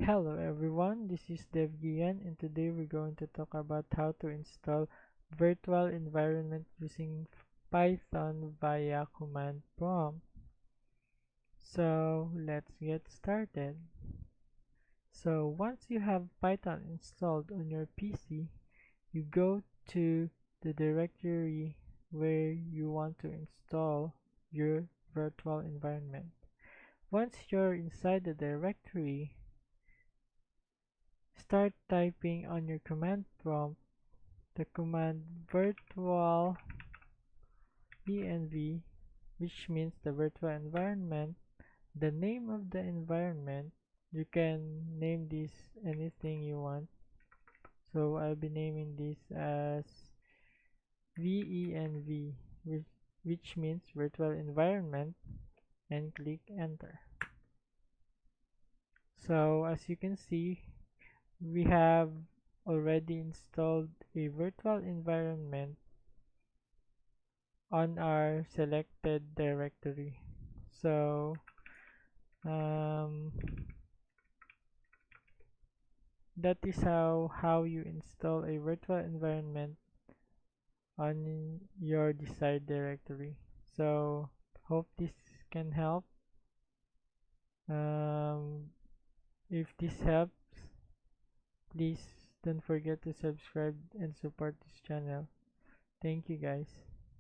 Hello everyone, this is Devgian and today we're going to talk about how to install virtual environment using Python via command prompt. So let's get started. So once you have Python installed on your PC, you go to the directory where you want to install your virtual environment. Once you're inside the directory, start typing on your command prompt the command virtualenv, which means the virtual environment, the name of the environment. You can name this anything you want. So I'll be naming this as venv, which means virtual environment, and click enter. So as you can see, we have already installed a virtual environment on our selected directory. So um, that is how you install a virtual environment on your desired directory. So hope this can help. um, if this helps, please don't forget to subscribe and support this channel. Thank you guys.